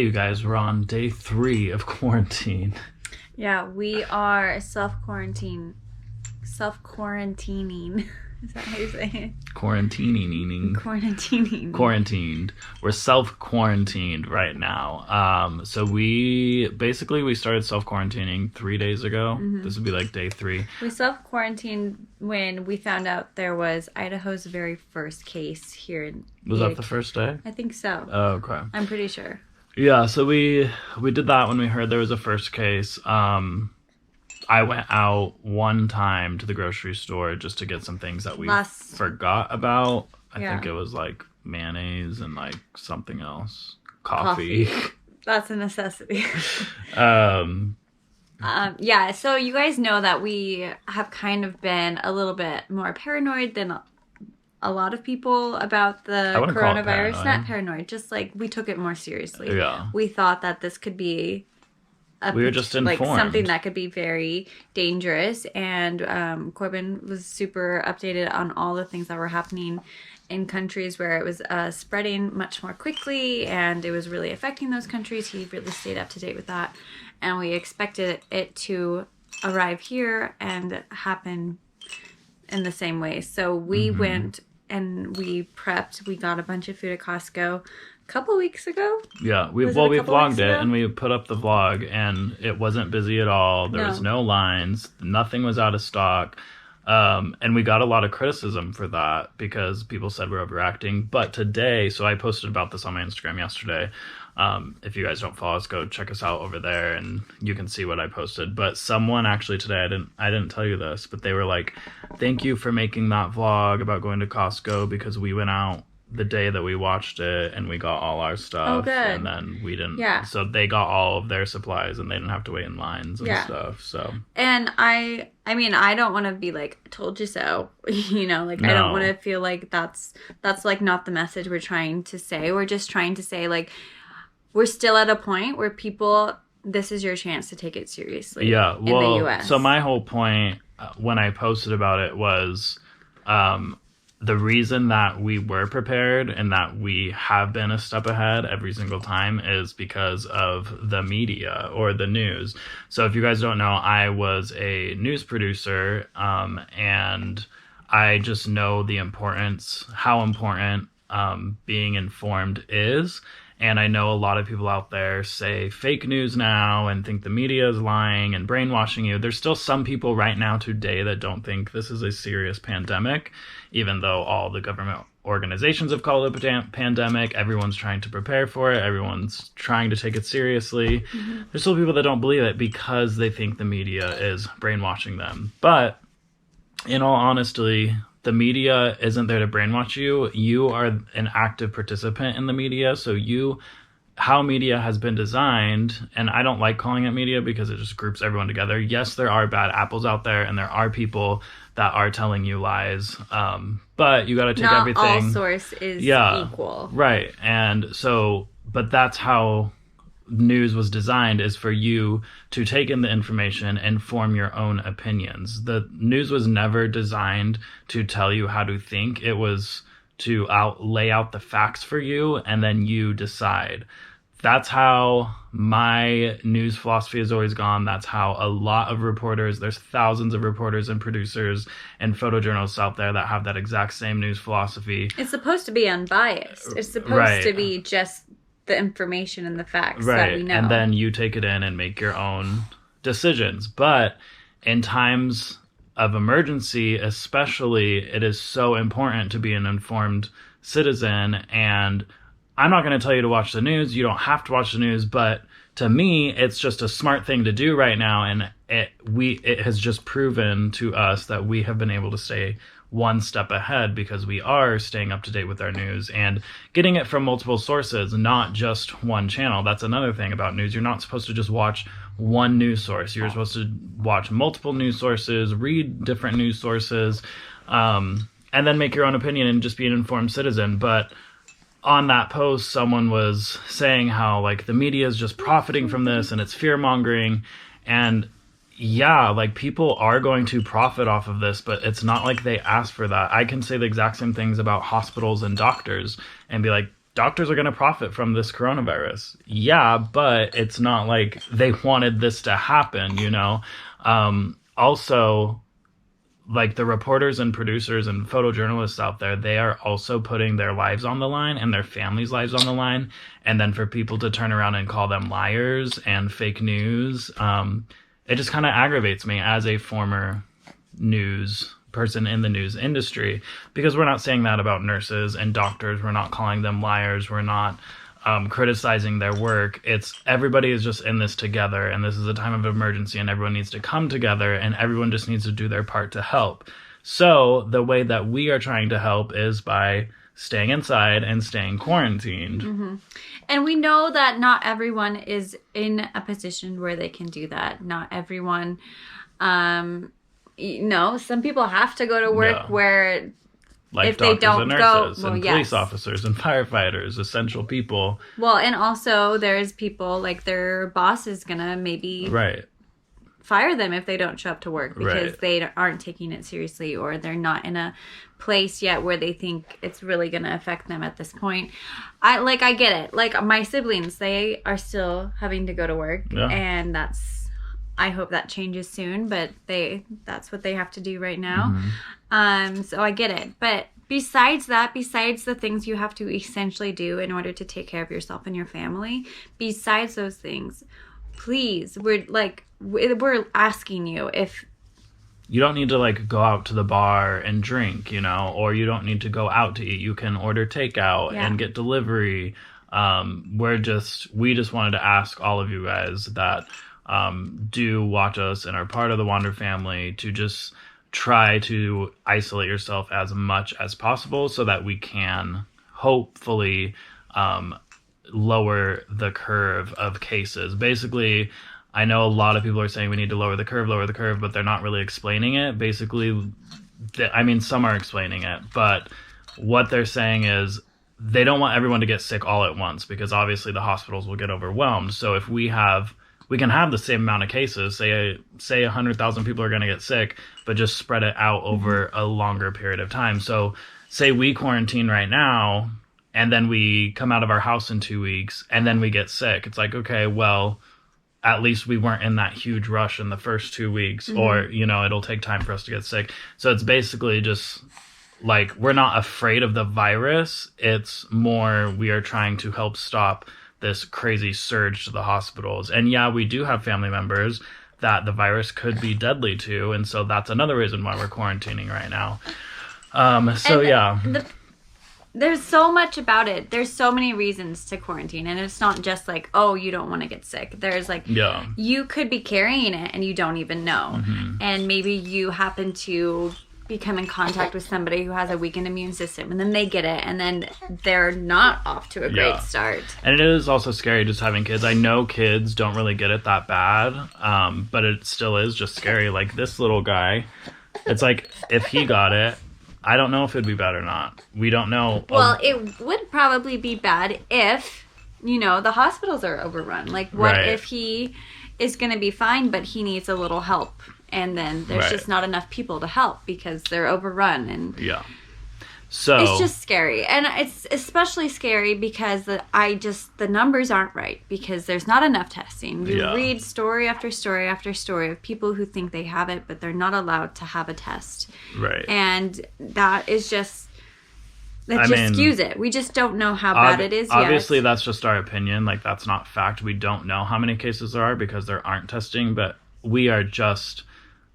You guys, we're on day 3 of quarantine. Yeah, we are self-quarantining. Is that how you say it? Quarantining. Quarantined. We're self-quarantined right now. So we started self-quarantining 3 days ago. Mm-hmm. This would be like day 3. We self-quarantined when we found out there was Idaho's very first case here in Was that the first day? I think so. Oh, okay. I'm pretty sure. Yeah, so we did that when we heard there was a first case. I went out one time to the grocery store just to get some things that we forgot about. I think it was like mayonnaise and like something else. Coffee. That's a necessity. Yeah, so you guys know that we have kind of been a little bit more paranoid than a lot of people about the coronavirus. Not paranoid, just like we took it more seriously. Yeah. We thought that this could be we were just informed. Like something that could be very dangerous. And Corbin was super updated on all the things that were happening in countries where it was spreading much more quickly and it was really affecting those countries. He really stayed up to date with that. And we expected it to arrive here and happen in the same way. So we went and we prepped. We got a bunch of food at Costco a couple weeks ago. Yeah, we vlogged it and we put up the vlog and it wasn't busy at all. There was no lines. Nothing was out of stock. And we got a lot of criticism for that because people said we're overreacting. But today, so I posted about this on my Instagram yesterday. If you guys don't follow us, go check us out over there and you can see what I posted. But someone actually today, I didn't tell you this, but they were like, thank you for making that vlog about going to Costco because we went out the day that we watched it and we got all our stuff. Oh, good. And then we didn't. Yeah. So they got all of their supplies and they didn't have to wait in lines and stuff. So. And I mean, I don't want to be like, told you so, you know, like, no. I don't want to feel like that's like not the message we're trying to say. We're just trying to say like, we're still at a point where people, this is your chance to take it seriously. Yeah. Well, in the U.S. So my whole point when I posted about it was, the reason that we were prepared and that we have been a step ahead every single time is because of the media or the news. So if you guys don't know, I was a news producer, and I just know how important being informed is. And I know a lot of people out there say fake news now and think the media is lying and brainwashing you. There's still some people right now today that don't think this is a serious pandemic, even though all the government organizations have called it a pandemic. Everyone's trying to prepare for it. Everyone's trying to take it seriously. Mm-hmm. There's still people that don't believe it because they think the media is brainwashing them. But in all honesty, the media isn't there to brainwash you. You are an active participant in the media. So how media has been designed, and I don't like calling it media because it just groups everyone together. Yes, there are bad apples out there and there are people that are telling you lies. But you got to take everything. Not all source is equal. Right. And so, but that's how news was designed, is for you to take in the information and form your own opinions. The news was never designed to tell you how to think. It was to lay out the facts for you and then you decide. That's how my news philosophy has always gone. That's how a lot of reporters, there's thousands of reporters and producers and photojournalists out there that have that exact same news philosophy. It's supposed to be unbiased. It's supposed to be just the information and the facts that we know. And then you take it in and make your own decisions. But in times of emergency, especially, it is so important to be an informed citizen. And I'm not going to tell you to watch the news. You don't have to watch the news. But to me, it's just a smart thing to do right now. And it has just proven to us that we have been able to stay one step ahead because we are staying up to date with our news and getting it from multiple sources, not just one channel. That's another thing about news. You're not supposed to just watch one news source. You're supposed to watch multiple news sources, read different news sources, and then make your own opinion and just be an informed citizen. But on that post, someone was saying how like the media is just profiting from this and it's fear mongering. And yeah, like people are going to profit off of this, but it's not like they asked for that. I can say the exact same things about hospitals and doctors and be like, doctors are going to profit from this coronavirus. Yeah, but it's not like they wanted this to happen, you know? Also, like the reporters and producers and photojournalists out there, they are also putting their lives on the line and their families' lives on the line. And then for people to turn around and call them liars and fake news, it just kind of aggravates me as a former news person in the news industry, because we're not saying that about nurses and doctors. We're not calling them liars. We're not criticizing their work. It's everybody is just in this together, and this is a time of emergency, and everyone needs to come together, and everyone just needs to do their part to help. So the way that we are trying to help is by staying inside and staying quarantined. Mm-hmm. And we know that not everyone is in a position where they can do that. Not everyone, some people have to go to work where like if they don't nurses, go, and police officers and firefighters, essential people. Well, and also there's people like their boss is gonna maybe fire them if they don't show up to work because they aren't taking it seriously, or they're not in a place yet where they think it's really gonna affect them at this point. I get it. Like my siblings, they are still having to go to work, and I hope that changes soon, but that's what they have to do right now. Mm-hmm. So I get it. But besides the things you have to essentially do in order to take care of yourself and your family, besides those things, please, we're asking you if you don't need to like go out to the bar and drink, or you don't need to go out to eat. You can order takeout and get delivery. We just wanted to ask all of you guys that do watch us and are part of the Wander family to just try to isolate yourself as much as possible so that we can hopefully lower the curve of cases. Basically, I know a lot of people are saying we need to lower the curve, but they're not really explaining it. Basically, some are explaining it, but what they're saying is they don't want everyone to get sick all at once, because obviously the hospitals will get overwhelmed. So if we can have the same amount of cases, say 100,000 people are going to get sick, but just spread it out over a longer period of time. So say we quarantine right now, and then we come out of our house in 2 weeks, and then we get sick. It's like, okay, well, at least we weren't in that huge rush in the first 2 weeks, or, it'll take time for us to get sick. So it's basically just like, we're not afraid of the virus. It's more, we are trying to help stop this crazy surge to the hospitals. And yeah, we do have family members that the virus could be deadly to. And so that's another reason why we're quarantining right now. There's so much about it. There's so many reasons to quarantine. And it's not just like, oh, you don't want to get sick. There's like, you could be carrying it and you don't even know. Mm-hmm. And maybe you happen to become in contact with somebody who has a weakened immune system, and then they get it, and then they're not off to a great start. And it is also scary just having kids. I know kids don't really get it that bad, but it still is just scary. Like this little guy, it's like if he got it, I don't know if it'd be bad or not. We don't know. Well, it would probably be bad if, the hospitals are overrun. Like what if he is going to be fine, but he needs a little help? And then there's just not enough people to help because they're overrun. And so it's just scary. And it's especially scary because the numbers aren't right, because there's not enough testing. You read story after story after story of people who think they have it, but they're not allowed to have a test. Right. And that is just... That skews it. We just don't know how bad it is yet. Obviously, that's just our opinion. Like, that's not fact. We don't know how many cases there are because there aren't testing, but we are just...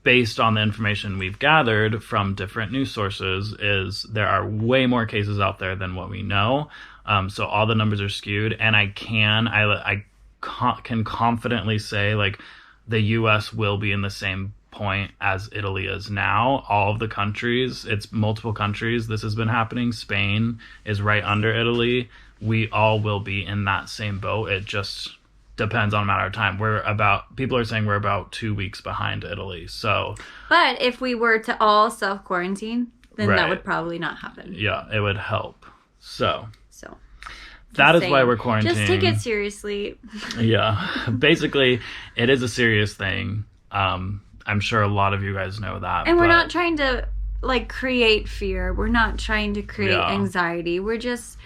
based on the information we've gathered from different news sources, is there are way more cases out there than what we know. So all the numbers are skewed, and I can confidently say, like, the U.S. will be in the same point as Italy is now. All of the countries, it's multiple countries this has been happening. Spain is right under Italy. We all will be in that same boat. It just depends on a matter of time. People are saying we're about 2 weeks behind Italy. So, but if we were to all self-quarantine, then that would probably not happen. Yeah, it would help. So that is why we're quarantining. Just take it seriously. Yeah. Basically, it is a serious thing. I'm sure a lot of you guys know that. And we're not trying to create fear. We're not trying to create anxiety. We're just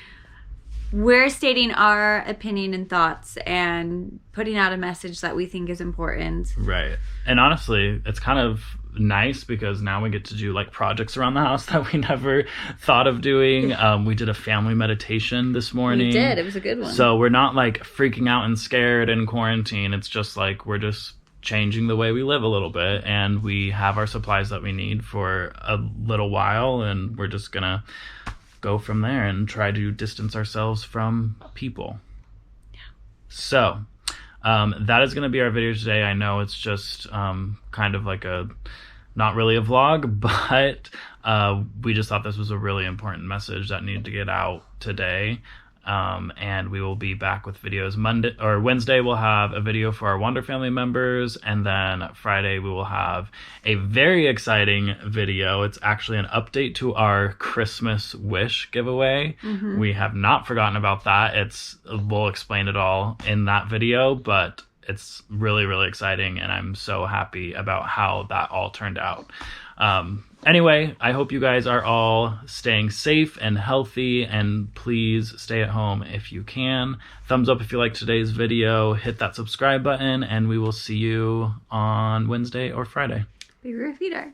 we're stating our opinion and thoughts and putting out a message that we think is important. Right. And honestly, it's kind of nice because now we get to do like projects around the house that we never thought of doing. We did a family meditation this morning. We did. It was a good one. So we're not like freaking out and scared in quarantine. It's just like we're just changing the way we live a little bit, and we have our supplies that we need for a little while, and we're just gonna go from there and try to distance ourselves from people. Yeah. So that is going to be our video today. I know it's just kind of like not really a vlog, but we just thought this was a really important message that needed to get out today. And we will be back with videos Wednesday. We'll have a video for our Wonder Family members, and then Friday we will have a very exciting video. It's actually an update to our Christmas wish giveaway. Mm-hmm. We have not forgotten about that. We'll explain it all in that video, but it's really, really exciting, and I'm so happy about how that all turned out. Anyway, I hope you guys are all staying safe and healthy, and please stay at home if you can. Thumbs up if you liked today's video, hit that subscribe button, and we will see you on Wednesday or Friday. Be your feeder.